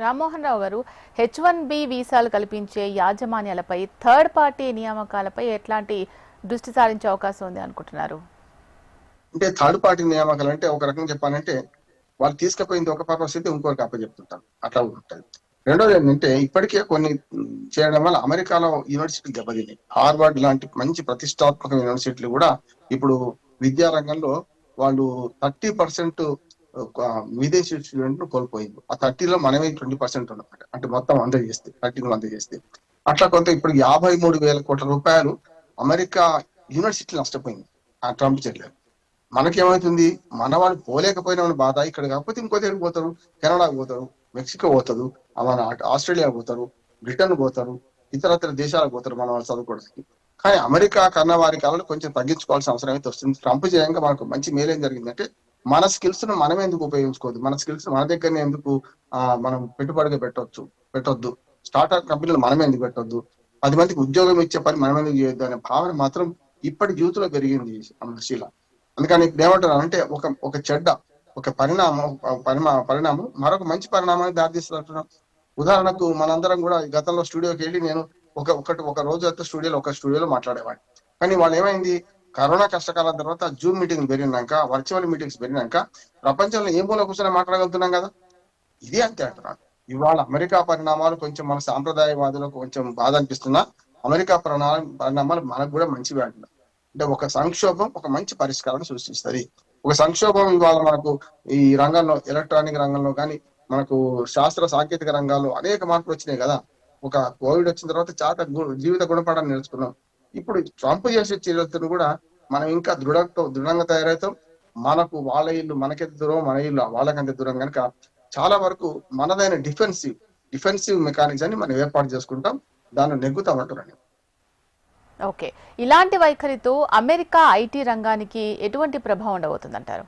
రామ్మోహన్ రావు గారు, H1B వీసాలు కల్పించే యాజమాన్యాలపై థర్డ్ పార్టీ నియామకాలపై ఎట్లాంటి దృష్టి సారించే అవకాశం ఉంది అనుకుంటున్నారు? అంటే థర్డ్ పార్టీ నియామకాలు అంటే ఒక రకంగా చెప్పాలంటే వాళ్ళు తీసుకుపోయింది ఒక పర్పస్ అయితే ఇంకొకరికి అప్పచెప్తుంటారు, అట్లా ఉంటుంది. రెండోది ఏంటంటే ఇప్పటికే కొన్ని చేయడం వల్ల అమెరికాలో యూనివర్సిటీలు దెబ్బతిన్నాయి. హార్వర్డ్ లాంటి మంచి ప్రతిష్టాత్మక యూనివర్సిటీలు కూడా ఇప్పుడు విద్యా రంగంలో వాళ్ళు 30% విదేశీ స్టూడెంట్ కోల్పోయింది. ఆ 30లో మనమే 20% ఉన్నమాట. అంటే మొత్తం అందజేస్తే 30 అందజేస్తే అట్లా కొంత ఇప్పుడు 53,000 కోట్ల రూపాయలు అమెరికా యూనివర్సిటీ నష్టపోయింది ఆ ట్రంప్ చర్యలు. మనకేమవుతుంది, మన వాళ్ళు పోలేకపోయిన బాధ. ఇక్కడ కాకపోతే ఇంకో దగ్గర పోతారు, కెనడాకు పోతారు, మెక్సికో పోతారు, మన ఆస్ట్రేలియా పోతారు, బ్రిటన్ పోతారు, ఇతరత్ర దేశాలకు పోతారు మన వాళ్ళు చదువుకోవడానికి. కానీ అమెరికా కన్న వారి కాలంలో కొంచెం తగ్గించుకోవాల్సిన అవసరం అయితే వస్తుంది. ట్రంప్ చేయంగా మనకు మంచి మేలేం జరిగిందంటే మన స్కిల్స్ ను మనం ఎందుకు ఉపయోగించుకోవద్దు, మన స్కిల్స్ మన దగ్గరనే ఎందుకు మనం పెట్టుబడిగా పెట్టొద్దు, స్టార్ట్అప్ కంపెనీలు మనమే ఎందుకు పెట్టొద్దు, 10 మందికి ఉద్యోగం ఇచ్చే పని మనం ఎందుకు చేయొద్దు అనే భావన మాత్రం ఇప్పటి యూత్ లో పెరిగింది శీల. అందుకని ఇప్పుడు ఏమంటున్నాను అంటే ఒక చెడ్డ ఒక పరిణామం మరొక మంచి పరిణామానికి దారితీస్తున్నట్టున్నాం. ఉదాహరణకు మనందరం కూడా గతంలో స్టూడియోకి వెళ్ళి నేను ఒక రోజు అయితే స్టూడియోలో మాట్లాడేవాడిని. కానీ వాళ్ళు ఏమైంది, కరోనా కష్టకాలం తర్వాత జూమ్ మీటింగ్ పెరిగినాక, వర్చువల్ మీటింగ్స్ పెరిగినాక ప్రపంచంలో ఏ మూల కూర్చొని మాట్లాడగలుగుతున్నాం కదా. ఇది అంతే అంటున్నాను. ఇవాళ అమెరికా పరిణామాలు కొంచెం మన సాంప్రదాయవాదులకు కొంచెం బాధ అనిపిస్తున్నా, అమెరికా పరిణామాలు మనకు కూడా మంచివి అంటున్నాయి. అంటే ఒక సంక్షోభం ఒక మంచి పరిష్కారాన్ని సృష్టిస్తుంది. ఒక సంక్షోభం ఇవాళ మనకు ఈ రంగంలో, ఎలక్ట్రానిక్ రంగంలో కానీ మనకు శాస్త్ర సాంకేతిక రంగాల్లో అనేక మార్పులు వచ్చినాయి కదా. ఒక కోవిడ్ వచ్చిన తర్వాత చాలా జీవిత గుణపాఠాన్ని నేర్చుకున్నాం. ఇప్పుడు ట్రంప్ చేసే చర్యలతో కూడా మనం ఇంకా దృఢంగా తయారవుతాం. మనకు వాళ్ళ ఇల్లు మనకెంత దూరం, మన ఇల్లు వాళ్ళకంత దూరం కనుక చాలా వరకు మనదైన డిఫెన్సివ్ మెకానిక్స్ అని మనం ఏర్పాటు చేసుకుంటాం, దాన్ని నెగ్గుతామంటున్నాను. ఓకే, ఇలాంటి వైఖరితో అమెరికా ఐటీ రంగానికి ఎటువంటి ప్రభావం ఉండబోతుందంటారు?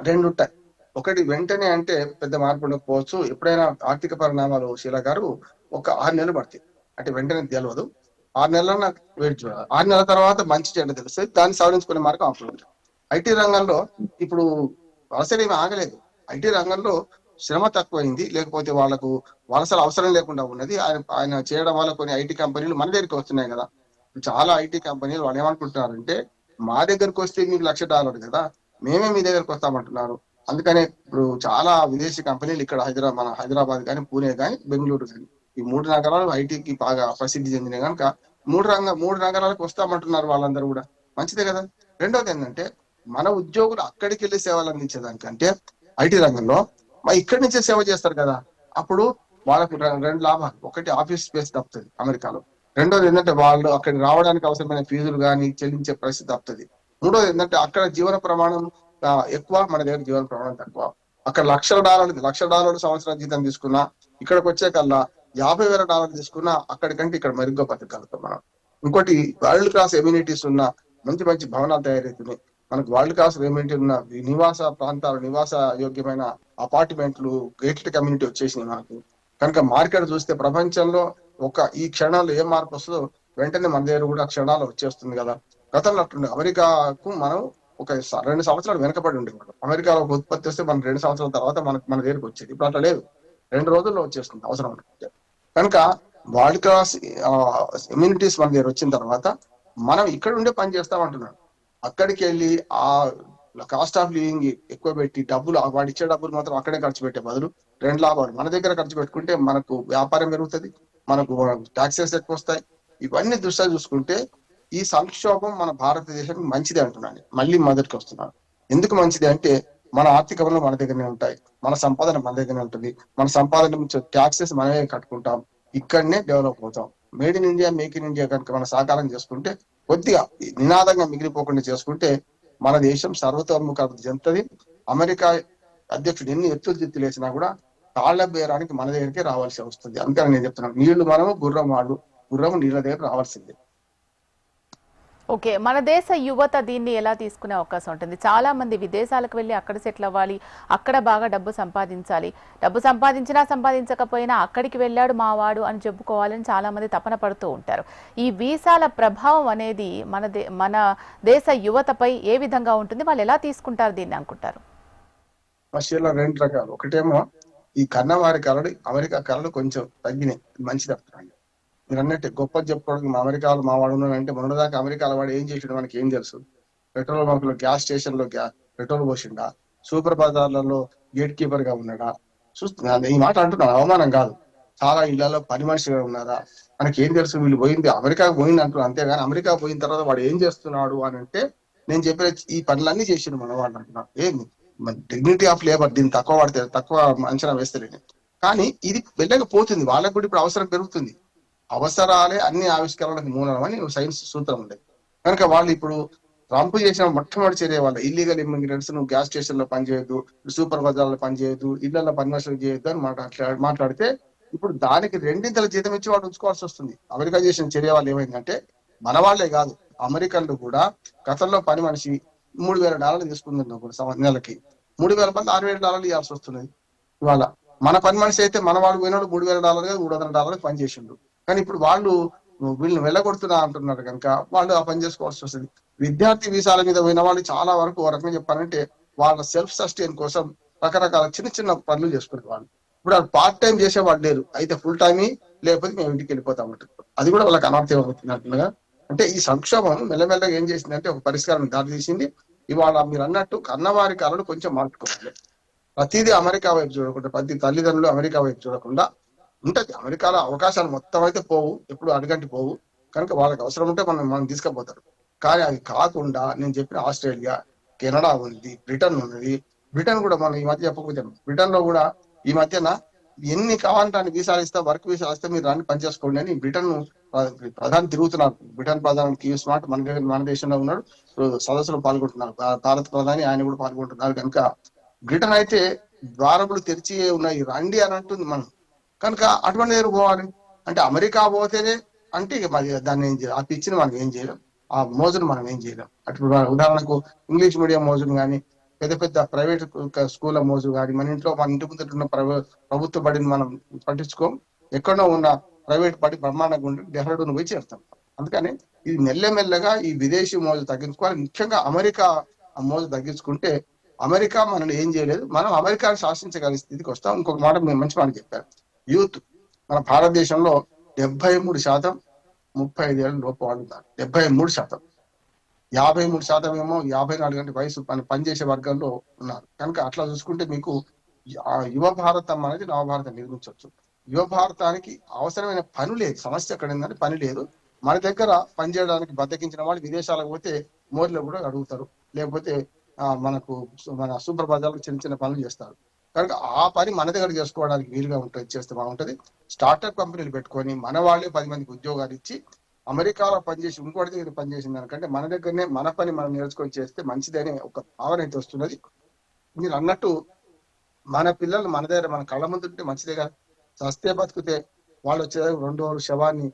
రెండు ఉంటాయి. ఒకటి వెంటనే అంటే పెద్ద మార్పు ఉండకపోవచ్చు. ఎప్పుడైనా ఆర్థిక పరిణామాలు శీల గారు ఒక 6 నెలలు పడతాయి. అంటే వెంటనే తెలియదు. 6 నెలల నాకు వెయిట్ చూడాలి. 6 నెలల తర్వాత మంచి చెడ్డ తెలుస్తుంది, దాన్ని సవరించుకునే మార్గం అప్పుడు ఉంటుంది. ఐటీ రంగంలో ఇప్పుడు వలసలు ఏమి ఆగలేదు. ఐటీ రంగంలో శ్రమ తక్కువైంది, లేకపోతే వాళ్ళకు వలసలు అవసరం లేకుండా ఉన్నది. ఆయన చేయడం వల్ల కొన్ని ఐటీ కంపెనీలు మన దగ్గరికి వస్తున్నాయి కదా. చాలా ఐటీ కంపెనీలు వాళ్ళు ఏమనుకుంటున్నారంటే మా దగ్గరకు వస్తే మీకు $1,00,000 కదా, మేమే మీ దగ్గరకు వస్తామంటున్నారు. అందుకనే ఇప్పుడు చాలా విదేశీ కంపెనీలు ఇక్కడ మన హైదరాబాద్ కానీ, పూణే కానీ, బెంగళూరు కానీ, ఈ 3 నగరాలు ఐటీకి బాగా ప్రసిద్ధి చెందినాయి కనుక 3 నగరాలకు వస్తామంటున్నారు వాళ్ళందరూ కూడా. మంచిదే కదా. రెండోది ఏంటంటే మన ఉద్యోగులు అక్కడికి వెళ్ళి సేవలు అందించేదానికంటే ఐటీ రంగంలో ఇక్కడి నుంచే సేవ చేస్తారు కదా. అప్పుడు వాళ్ళకు రెండు లాభాలు. ఒకటి ఆఫీస్ స్పేస్ తప్పుతుంది అమెరికాలో. రెండోది ఏంటంటే వాళ్ళు అక్కడికి రావడానికి అవసరమైన ఫీజులు కానీ చెల్లించే పరిస్థితి తప్పుతుంది. మూడోది ఏంటంటే అక్కడ జీవన ప్రమాణం ఎక్కువ, మన దగ్గర జీవన ప్రమాణం తక్కువ. అక్కడ $1,00,000 సంవత్సరం జీతం తీసుకున్నా ఇక్కడికి వచ్చే కల్లా $50,000 తీసుకున్నా అక్కడికంటే ఇక్కడ మెరుగ్గా బతకగలుగుతాం మనం. ఇంకోటి వరల్డ్ క్లాస్ ఎమ్యూనిటీస్ ఉన్న మంచి మంచి భవనాలు తయారవుతున్నాయి. మనకు వరల్డ్ క్లాస్ ఎమ్యూనిటీ ఉన్న నివాస ప్రాంతాలు, నివాస యోగ్యమైన అపార్ట్మెంట్లు, గేటెడ్ కమ్యూనిటీ వచ్చేసినాయి మనకు. కనుక మార్కెట్ చూస్తే ప్రపంచంలో ఈ క్షణాల్లో ఏ మార్పు వస్తుందో వెంటనే మన దగ్గర కూడా క్షణాలు వచ్చేస్తుంది కదా. గతంలో అట్లుండే. అమెరికాకు మనం ఒక 2 సంవత్సరాలు వెనకబడి ఉండేవాడు. అమెరికాలో ఒక ఉత్పత్తి వస్తే మనం 2 సంవత్సరాల తర్వాత మన దగ్గరికి వచ్చేది. ఇప్పుడు అట్లా లేదు, 2 రోజుల్లో వచ్చేస్తుంది అవసరం అనుకుంటే. కనుక వరల్డ్ క్లాస్ ఇమ్యూనిటీస్ మన దగ్గర వచ్చిన తర్వాత మనం ఇక్కడ ఉండే పని చేస్తామంటున్నాడు. అక్కడికి వెళ్ళి ఆ కాస్ట్ ఆఫ్ లివింగ్ ఎక్కువ పెట్టి వాడు ఇచ్చే డబ్బులు మాత్రం అక్కడే ఖర్చు పెట్టే బదులు 2 లాభాలు మన దగ్గర ఖర్చు పెట్టుకుంటే మనకు వ్యాపారం పెరుగుతుంది, మనకు ట్యాక్సెస్ ఎక్కువ వస్తాయి. ఇవన్నీ దృష్ట్యా చూసుకుంటే ఈ సంక్షోభం మన భారతదేశానికి మంచిది అంటున్నాను. మళ్ళీ మొదటికి వస్తున్నాను. ఎందుకు మంచిది అంటే మన ఆర్థిక వనరులు మన దగ్గరనే ఉంటాయి, మన సంపాదన మన దగ్గరనే ఉంటుంది, మన సంపాదన నుంచి ట్యాక్సెస్ మనమే కట్టుకుంటాం, ఇక్కడనే డెవలప్ అవుతాం. Made in India, make in India కనుక మనం సాకారం చేసుకుంటే, కొద్దిగా నినాదంగా మిగిలిపోకుండా చేసుకుంటే మన దేశం సర్వతోన్ముఖాభివృద్ధి చెందుతుంది. అమెరికా అధ్యక్షుడు ఎన్ని ఎత్తులు వేసినా కూడా తాళ్ల బేరానికి మన దగ్గరికే రావాల్సి వస్తుంది. అందుకని నేను చెప్తున్నాను, నీళ్లు మనము, గుర్రం నీళ్ళ దగ్గర రావాల్సిందే. ఓకే, మన దేశ యువత దీన్ని ఎలా తీసుకునే అవకాశం ఉంటుంది? చాలా మంది విదేశాలకు వెళ్ళి అక్కడ సెటిల్ అవ్వాలి, అక్కడ బాగా డబ్బు సంపాదించాలి, డబ్బు సంపాదించినా సంపాదించకపోయినా అక్కడికి వెళ్ళాడు మావాడు అని చెప్పుకోవాలని చాలా మంది తపన పడుతూ ఉంటారు. ఈ వీసాల ప్రభావం అనేది మన దేశ యువతపై ఏ విధంగా ఉంటుంది? వాళ్ళు ఎలా తీసుకుంటారు దీన్ని అనుకుంటారు? రష్యాలో 2 రకాలు. ఒకటేమో ఈ కన్నవారి కళలు అమెరికా కళలు కొంచెం తగ్గినాయి, మంచిది అంటున్నాను. మీరు అన్నట్టు గొప్ప చెప్పుకోవడానికి మా అమెరికాలో మా వాడు ఉన్నాడంటే మొన్నదాకా అమెరికాలో వాడు ఏం చేసాడు మనకి ఏం తెలుసు? పెట్రోల్ బంకులో గ్యాస్ స్టేషన్ లో పెట్రోల్ పోసిండా, సూపర్ బజార్లలో గేట్ కీపర్ గా ఉన్నాడా? చూస్తున్నా ఈ మాట అంటున్నాను, అవమానం కాదు. చాలా ఇళ్లలో పని మనిషిగా ఉన్నారా? మనకి ఏం తెలుసు? వీళ్ళు పోయింది అమెరికాకు పోయింది అంటున్నారు, అంతేగాని అమెరికా పోయిన తర్వాత వాడు ఏం చేస్తున్నాడు అని అంటే నేను చెప్పిన ఈ పనులన్నీ చేసిండు మన వాళ్ళు అంటున్నాను. ఏంది డిగ్నిటీ ఆఫ్ లేబర్, దీన్ని తక్కువ వాడితే తక్కువ అంచనా వేస్తలేను. కానీ ఇది వెళ్ళకపోతుంది, వాళ్ళకు కూడా ఇప్పుడు అవసరం పెరుగుతుంది. అవసరాలే అన్ని ఆవిష్కరణలకు మూలం అని సైన్స్ సూత్రం ఉంది. కనుక వాళ్ళు ఇప్పుడు ట్రంప్ చేసిన మొట్టమొదటి చర్య వల్ల ఇల్లీగల్ ఇమిగ్రెంట్స్ నువ్వు గ్యాస్ స్టేషన్ లో పనిచేయద్దు, సూపర్ బజార్లో పనిచేయద్దు, ఇళ్లలో పనిమనుషులు చేయొద్దు అని మాట్లాడితే ఇప్పుడు దానికి రెండింతల జీతం ఇచ్చి వాడు ఉంచుకోవాల్సి వస్తుంది. అమెరికా చేసిన చర్య వల్ల ఏమైందంటే మన వాళ్ళే కాదు, అమెరికన్లు కూడా గతంలో పని మనిషి $3,000 తీసుకుంటున్నారు నెలకి, 3,000 మంది $6,000 ఇవ్వాల్సి వస్తున్నది. ఇవాళ మన పని మనిషి అయితే మన వాళ్ళు పోయినాడు $3,000 $300 పని చేసిండు. కానీ ఇప్పుడు వాళ్ళు వీళ్ళని వెళ్ళగొడుతున్నా అంటున్నారు కనుక వాళ్ళు ఆ పని చేసుకోవాల్సి వస్తుంది. విద్యార్థి వీసాల మీద పోయిన వాళ్ళు చాలా వరకు ఒక రకంగా చెప్పాలంటే వాళ్ళ సెల్ఫ్ సస్టైన్ కోసం రకరకాల చిన్న చిన్న పనులు చేసుకునే వాళ్ళు. ఇప్పుడు వాళ్ళు పార్ట్ టైం చేసేవాళ్ళు లేరు, అయితే ఫుల్ టైం లేకపోతే మేము ఇంటికి వెళ్ళిపోతామంటారు. అది కూడా వాళ్ళకి అనర్థం అవుతున్నట్టుగా. అంటే ఈ సంక్షోభం మెల్లమెల్లగా ఏం చేసిందంటే ఒక పరిష్కారం దారి తీసింది. ఇవాళ మీరు అన్నట్టు కన్నవారి కళలు కొంచెం మార్చుకోవాలి. ప్రతిదీ అమెరికా వైపు చూడకుండా, ప్రతి తల్లిదండ్రులు అమెరికా వైపు చూడకుండా ఉంటది. అమెరికాలో అవకాశాలు మొత్తం అయితే పోవు, ఎప్పుడు అడగంటి పోవు. కనుక వాళ్ళకి అవసరం ఉంటే మనం తీసుకుపోతారు. కానీ అది కాకుండా నేను చెప్పిన ఆస్ట్రేలియా, కెనడా ఉంది, బ్రిటన్ ఉన్నది. బ్రిటన్ కూడా మనం ఈ మధ్య చెప్పకపోతాం, బ్రిటన్ లో కూడా ఈ మధ్యన ఎన్ని కావాలంటే వీసాలు ఇస్తా, వర్క్ వీసాలు ఇస్తే మీరు రాని పని చేసుకోండి అని బ్రిటన్ ప్రధాని తిరుగుతున్నారు. బ్రిటన్ ప్రధాని కీవ్ స్మార్ట్ మన దేశంలో ఉన్నాడు, సదస్సులో పాల్గొంటున్నారు. భారత ప్రధాని ఆయన కూడా పాల్గొంటున్నారు. కనుక బ్రిటన్ అయితే ద్వారములు తెరిచి ఉన్నాయి, రండి అని అంటుంది. మనం కనుక అటువంటి దగ్గర పోవాలి అంటే అమెరికా పోతేనే అంటే ఇక మరి దాన్ని ఏం చేయాలి? ఆ పిచ్చిని మనం ఏం చేయలేం, ఆ మోజును మనం ఏం చేయలేం. అటు ఉదాహరణకు ఇంగ్లీష్ మీడియం మోజును కానీ, పెద్ద పెద్ద ప్రైవేట్ స్కూళ్ళ మోజు కానీ, మన ఇంటి ముందర ఉన్న ప్రభుత్వ బడిని మనం పట్టించుకోం. ఎక్కడో ఉన్న ప్రైవేట్ బడి బ్రహ్మాండంగా ఉండి డెహ్రాడూన్ పోయి చేరుతాం. అందుకని ఇది మెల్లమెల్లగా ఈ విదేశీ మోజు తగ్గించుకోవాలి. ముఖ్యంగా అమెరికా ఆ మోజు తగ్గించుకుంటే అమెరికా మనల్ని ఏం చేయలేదు, మనం అమెరికాను శాసించగలిగే స్థితికి వస్తాం. ఇంకొక మాట మీరు మంచి మాట చెప్పారు, యూత్ మన భారతదేశంలో 73% 35 ఏళ్ళ లోపు వాళ్ళు ఉన్నారు. 73%. 53% ఏమో 54 గంటల వయసు పనిచేసే వర్గాల్లో ఉన్నారు. కనుక అట్లా చూసుకుంటే మీకు యువ భారతం అనేది నవభారతం నిర్మించవచ్చు. యువ భారతానికి అవసరమైన పని లేదు. సమస్య ఎక్కడ ఏంటంటే పని లేదు. మన దగ్గర పనిచేయడానికి బద్దకించిన వాళ్ళు విదేశాలకు పోతే మోర్లో కూడా అడుగుతారు, లేకపోతే మనకు మన సూపర్ బజార్లో చిన్న చిన్న పనులు చేస్తారు. కనుక ఆ పని మన దగ్గర చేసుకోవడానికి వీలుగా ఉంటుంది, చేస్తే బాగుంటది. స్టార్టప్ కంపెనీలు పెట్టుకొని మన వాళ్ళే 10 మందికి ఉద్యోగాలు ఇచ్చి అమెరికాలో పనిచేసి ఇంకోటి దగ్గర పనిచేసిన దానికంటే మన దగ్గరనే మన పని మనం నేర్చుకొని చేస్తే మంచిదనే ఒక భావన అయితే వస్తున్నది. మీరు అన్నట్టు మన పిల్లలు మన దగ్గర మన కళ్ళ ముందు ఉంటే మంచిదే కదా. సస్తే బతికితే వాళ్ళు వచ్చే 2 రోజులు శవాన్ని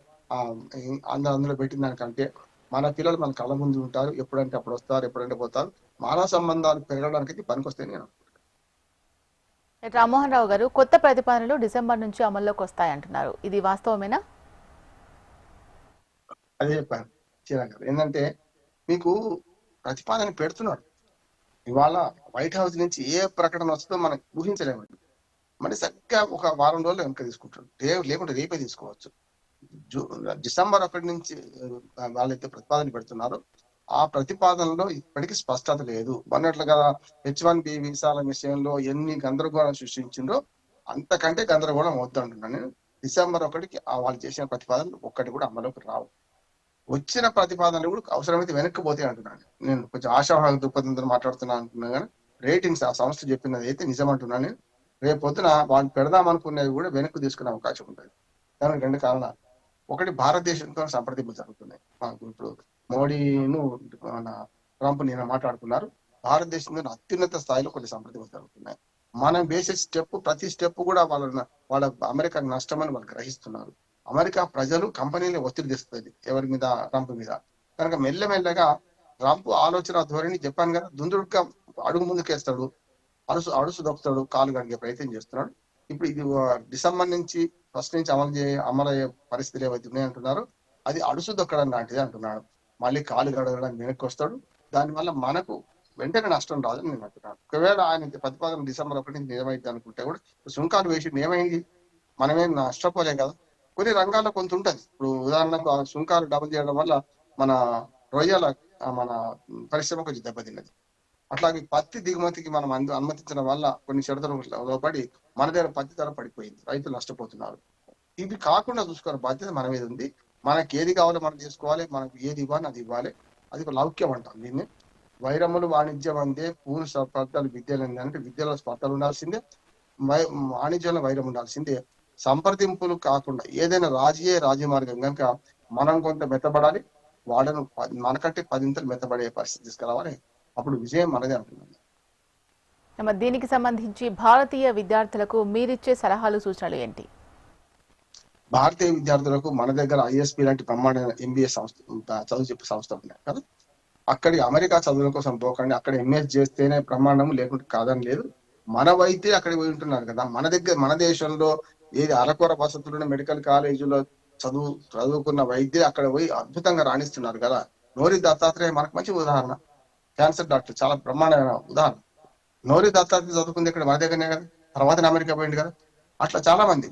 అందులో పెట్టిన దానికంటే మన పిల్లలు మన కళ్ళ ముందు ఉంటారు, ఎప్పుడంటే అప్పుడు వస్తారు, ఎప్పుడంటే పోతారు. మానవ సంబంధాలు పెరగడానికి పనికొస్తాయి. నేను రామ్మోహన్ రావు గారు, కొత్త ప్రతిపాదనలు డిసెంబర్ నుంచి అమల్లోకి వస్తాయంటున్నారు, ఇది వాస్తవమేనా? అదే చెప్పాను గారు, ఏంటంటే మీకు ప్రతిపాదన పెడుతున్నాడు. ఇవాళ వైట్ హౌస్ నుంచి ఏ ప్రకటన వస్తుందో మనం ఊహించలేమండి. మరి చక్కగా ఒక వారం రోజులు వెనక తీసుకుంటాడు, లేకుంటే రేపే తీసుకోవచ్చు. డిసెంబర్ 1 నుంచి వాళ్ళైతే ప్రతిపాదన పెడుతున్నారో ఆ ప్రతిపాదనలో ఇప్పటికీ స్పష్టత లేదు. మొన్నట్లుగా H1B వీసాల విషయంలో ఎన్ని గందరగోళం సృష్టించిందో అంతకంటే గందరగోళం వద్దంటున్నాను నేను. డిసెంబర్ 1కి వాళ్ళు చేసిన ప్రతిపాదనలు ఒక్కటి కూడా అమలుకి రావు. వచ్చిన ప్రతిపాదనలు కూడా అవసరమైతే వెనక్కి పోతే అంటున్నాను నేను. కొంచెం ఆశావాహక దృక్పథంతో మాట్లాడుతున్నా అంటున్నాను, కానీ రేటింగ్స్ ఆ సంస్థ చెప్పినది అయితే నిజం అంటున్నాను నేను. రేపు పొద్దున వాళ్ళు పెడదాం అనుకునేది కూడా వెనక్కి తీసుకునే అవకాశం ఉంటుంది. దానికి 2 కారణాలు. ఒకటి, భారతదేశంతో సంప్రదింపులు జరుగుతున్నాయి. మాకు ఇప్పుడు మోడీను మన ట్రంప్ నేను మాట్లాడుతున్నారు. భారతదేశంలో అత్యున్నత స్థాయిలో కొన్ని సంప్రదింపులు జరుగుతున్నాయి. మనం వేసే ప్రతి స్టెప్ కూడా వాళ్ళ అమెరికా నష్టమని వాళ్ళు గ్రహిస్తున్నారు. అమెరికా ప్రజలు కంపెనీలు ఒత్తిడి తెస్తుంది ఎవరి మీద, ట్రంప్ మీద. కనుక మెల్లమెల్లగా ట్రంప్ ఆలోచన ధోరణి చెప్పాను కదా, దుందుడుగా అడుగు ముందుకేస్తాడు, అడుసు దొక్కుతాడు, కాలు కడిగే ప్రయత్నం చేస్తున్నాడు. ఇప్పుడు ఇది డిసెంబర్ నుంచి 1 నుంచి అమలయ్యే పరిస్థితులు ఏవైతే ఉన్నాయంటున్నారు, అది అడుసు దొక్కడం లాంటిది అంటున్నాడు. మళ్ళీ కాలు గడగడానికి వెనక్కి వస్తాడు. దానివల్ల మనకు వెంటనే నష్టం రాదని నేను అంటున్నాను. ఒకవేళ ఆయన ప్రతిపాదన డిసెంబర్ 1 నుంచి నిజమైంది అనుకుంటే కూడా సుంకాలు వేసి ఏమైంది, మనమేం నష్టపోలేం కదా. కొన్ని రంగాల్లో కొంత ఉంటది. ఇప్పుడు ఉదాహరణకు ఆ సుంకాలు డబుల్ చేయడం వల్ల మన రొయ్యల మన పరిశ్రమ కొంచెం దెబ్బతిన్నది. అట్లాగే పత్తి దిగుమతికి మనం అనుమతించడం వల్ల కొన్ని షరతులు లోబడి మన దగ్గర పత్తి ధర పడిపోయింది, రైతులు నష్టపోతున్నారు. ఇవి కాకుండా చూసుకునే బాధ్యత మన మీద ఉంది. మనకి ఏది కావాలో మనం చేసుకోవాలి, మనకు ఏది ఇవ్వాలి అది ఇవ్వాలి. అది ఒక లౌక్యం అంటాం దీన్ని. వైరములు వాణిజ్యం అందే పూర్ణ స్పర్ధలు విద్యలు అంటే విద్యలో స్పర్ధలు ఉండాల్సిందే, వాణిజ్యంలో వైరం ఉండాల్సిందే. సంప్రదింపులు కాకుండా ఏదైనా రాజీ మార్గం కనుక మనం కొంత మెత్తబడాలి, వాళ్ళను మనకంటే 10 మెత్తబడే పరిస్థితి తీసుకురావాలి. అప్పుడు విజయం మనదే అంటున్నాను. దీనికి సంబంధించి భారతీయ విద్యార్థులకు మీరిచ్చే సలహాలు సూచనలు ఏంటి? భారతీయ విద్యార్థులకు మన దగ్గర ఐఎస్పీ లాంటి బ్రహ్మాండ ఎంబీఏ సంస్థ చదువు చెప్పే సంస్థ ఉన్నాయి కదా, అక్కడి అమెరికా చదువుల కోసం పోకండి. అక్కడ ఎంఎస్ చేస్తేనే బ్రహ్మాండం, లేకుంటే కాదని లేదు. మన వైద్య అక్కడికి పోయి ఉంటున్నారు కదా, మన దగ్గర మన దేశంలో ఏది అరకొర వసతులు మెడికల్ కాలేజీలో చదువుకున్న వైద్యులు అక్కడ పోయి అద్భుతంగా రాణిస్తున్నారు కదా. నోరి దత్తాత్రేయ మనకు మంచి ఉదాహరణ, క్యాన్సర్ డాక్టర్, చాలా బ్రహ్మాండమైన ఉదాహరణ. నోరి దత్తాత్రేయ చదువుకుంది ఇక్కడ మన దగ్గరనే కదా, తర్వాత అమెరికా పోయింది కదా. అట్లా చాలా మంది.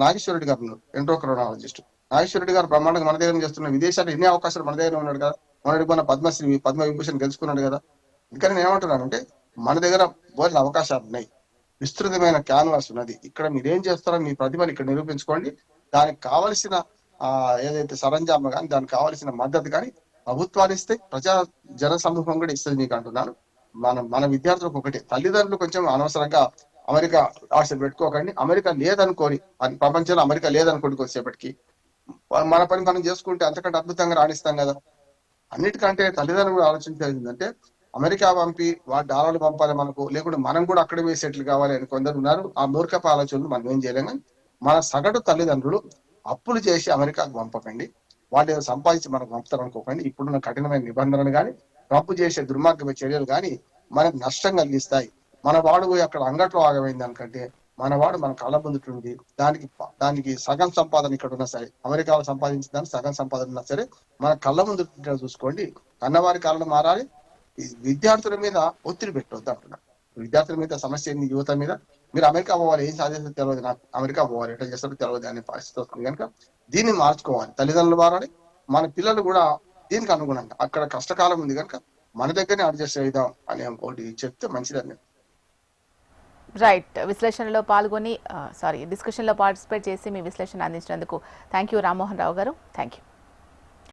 నాగేశ్వరరెడ్డి గారు ఎండోక్రైనాలజిస్ట్, నాగేశ్వరరెడ్డి గారు బ్రహ్మాండంగా మన దగ్గర చేస్తున్న, విదేశాల్లో ఎన్ని అవకాశాలు మన దగ్గర ఉన్నాడు కదా. మన పద్మ విభూషణ్ గెలుచుకున్నాడు కదా. అందుకని నేను ఏమంటున్నానంటే మన దగ్గర బోల్డ్ అవకాశాలు ఉన్నాయి, విస్తృతమైన క్యాన్వాస్ ఉన్నది. ఇక్కడ మీరేం చేస్తారో మీ ప్రతిభను ఇక్కడ నిరూపించుకోండి. దానికి కావలసిన ఏదైతే సరంజామా కానీ దానికి కావలసిన మద్దతు కానీ ప్రభుత్వాలు ఇస్తే, ప్రజా జన సమూహం కూడా ఇస్తుంది మీకు అంటున్నాను. మన విద్యార్థులకు ఒకటి, తల్లిదండ్రులు కొంచెం అనవసరంగా అమెరికా ఆశలు పెట్టుకోకండి. అమెరికా లేదనుకోని, ప్రపంచంలో అమెరికా లేదనుకోండి కొద్దిసేపటికి, మన పని మనం చేసుకుంటే అంతకంటే అద్భుతంగా రాణిస్తాం కదా. అన్నిటికంటే తల్లిదండ్రులు ఆలోచించేది ఏంటంటే అమెరికా పంపి వాటి డాలర్లు పంపాలి మనకు, లేకుంటే మనం కూడా అక్కడే పోయి సెటిల్ కావాలి అని కొందరు ఉన్నారు. ఆ మూర్ఖపు ఆలోచనలు మనం ఏం చేయలేం. కానీ మన సగటు తల్లిదండ్రులు అప్పులు చేసి అమెరికాకు పంపకండి, వాళ్ళు సంపాదించి మనకు పంపుతారు అనుకోకండి. ఇప్పుడున్న కఠినమైన నిబంధనలు కానీ రప్పు చేసే దుర్మార్గమైన చర్యలు కానీ మనకు నష్టం కలిగిస్తాయి. మన వాడు పోయి అక్కడ అంగట్లో ఆగమైంది దానికంటే మన వాడు మన కళ్ళ ముందుంది, దానికి సగం సంపాదన ఇక్కడ ఉన్నా సరే, అమెరికాలో సంపాదించిన దానికి సగం సంపాదన ఉన్నా సరే మన కళ్ళ ముందు చూసుకోండి. కన్నవారి కాళ్ళను మారాలి. విద్యార్థుల మీద ఒత్తిడి పెట్టవద్దు అంటున్నాను. విద్యార్థుల మీద సమస్య ఏంది, యువత మీద. మీరు అమెరికా పోవాలి, ఏం సాధిస్తుందో తెలియదు, నాకు అమెరికా పోవాలి, ఎట్లా చేస్తారో తెలియదు అనే పరిస్థితి వస్తుంది కనుక దీన్ని మార్చుకోవాలి. తల్లిదండ్రులు మారాలి, మన పిల్లలు కూడా దీనికి అనుగుణంగా. అక్కడ కష్టకాలం ఉంది కనుక మన దగ్గరనే అడ్జస్ట్ అవుదాం అని ఒకటి చెప్తే మంచిదని. రైట్. విశ్లేషణలో పాల్గొని డిస్కషన్లో పార్టిసిపేట్ చేసి మీ విశ్లేషణ అందించినందుకు థ్యాంక్ యూ రామ్మోహన్ రావు గారు. Thank you.